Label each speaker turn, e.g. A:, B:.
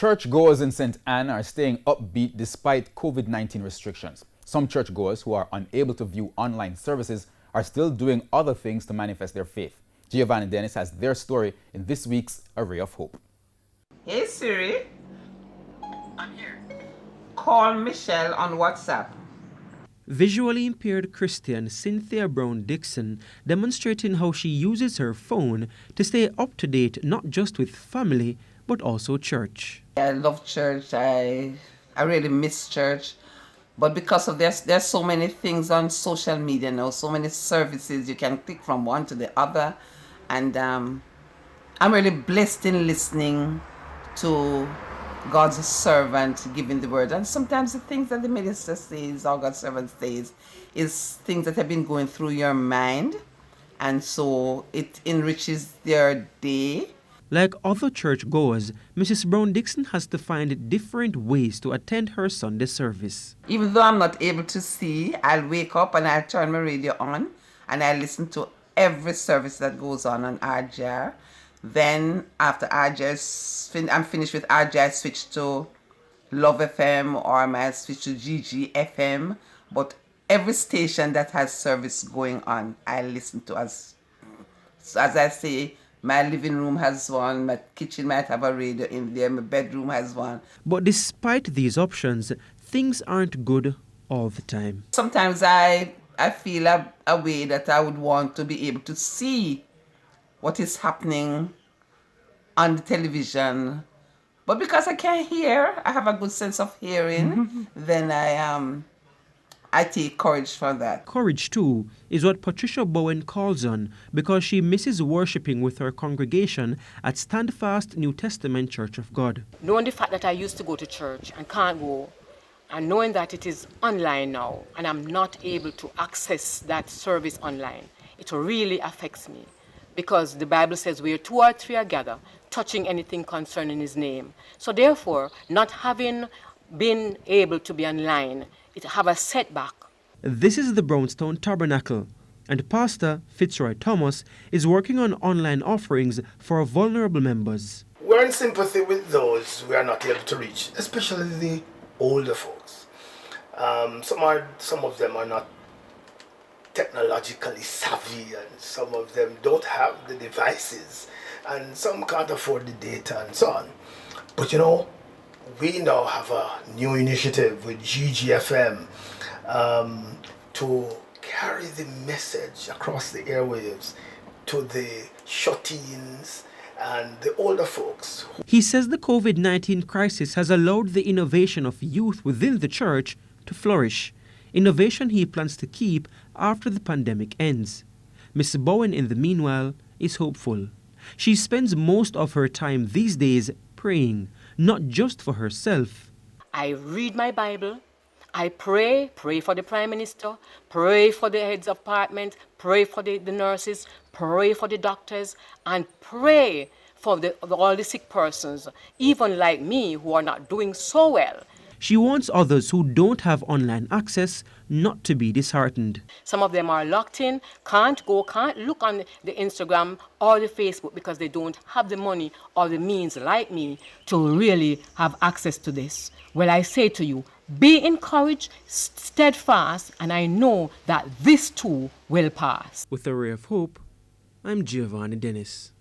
A: Churchgoers in St. Anne are staying upbeat despite COVID-19 restrictions. Some churchgoers who are unable to view online services are still doing other things to manifest their faith. Giovanni Dennis has their story in this week's Array of Hope.
B: Hey Siri,
C: I'm here.
B: call Michelle on WhatsApp.
D: Visually impaired Christian Cynthia Brown Dixon demonstrating how she uses her phone to stay up to date not just with family but also church.
B: I love church. I really miss church. But because of there's so many things on social media now, so many services you can click from one to the other. And I'm really blessed in listening to God's servant giving the word. And sometimes the things that the minister says or God's servant says is things that have been going through your mind. And so it enriches their day.
D: Like other churchgoers, Mrs. Brown Dixon has to find different ways to attend her Sunday service.
B: Even though I'm not able to see, I'll wake up and I'll turn my radio on and I listen to every service that goes on RJR. Then after RJR, I'm finished with RJR, I switch to Love FM or I might switch to GG FM. But every station that has service going on, I listen to. As I say, my living room has one, my kitchen might have a radio in there, my bedroom has one.
D: But despite these options, things aren't good all the time.
B: Sometimes I feel a way that I would want to be able to see what is happening on the television. But because I can't hear, I have a good sense of hearing, then I take courage for that.
D: Courage, too, is what Patricia Bowen calls on because she misses worshiping with her congregation at Standfast New Testament Church of God.
C: Knowing the fact that I used to go to church and can't go, and knowing that it is online now and I'm not able to access that service online, it really affects me because the Bible says where 2 or 3 are gathered, touching anything concerning his name. So therefore, not having been able to be online, it have a setback.
D: This is the Brownstone Tabernacle, and Pastor Fitzroy Thomas is working on online offerings for vulnerable members.
E: We're in sympathy with those we are not able to reach, especially the older folks. Some of them are not technologically savvy, and some of them don't have the devices, and some can't afford the data and so on. But you know, we now have a new initiative with GGFM to carry the message across the airwaves to the shut-ins and the older folks.
D: He says the COVID-19 crisis has allowed the innovation of youth within the church to flourish, innovation he plans to keep after the pandemic ends. Ms. Bowen, in the meanwhile, is hopeful. She spends most of her time these days praying, not just for herself.
C: I read my Bible, I pray for the Prime Minister, pray for the heads of department, pray for the nurses, pray for the doctors, and pray for all the sick persons, even like me who are not doing so well.
D: She wants others who don't have online access not to be disheartened.
C: Some of them are locked in, can't look on the Instagram or the Facebook because they don't have the money or the means like me to really have access to this. Well, I say to you, be encouraged, steadfast, and I know that this too will pass.
D: With a ray of hope, I'm Giovanni Dennis.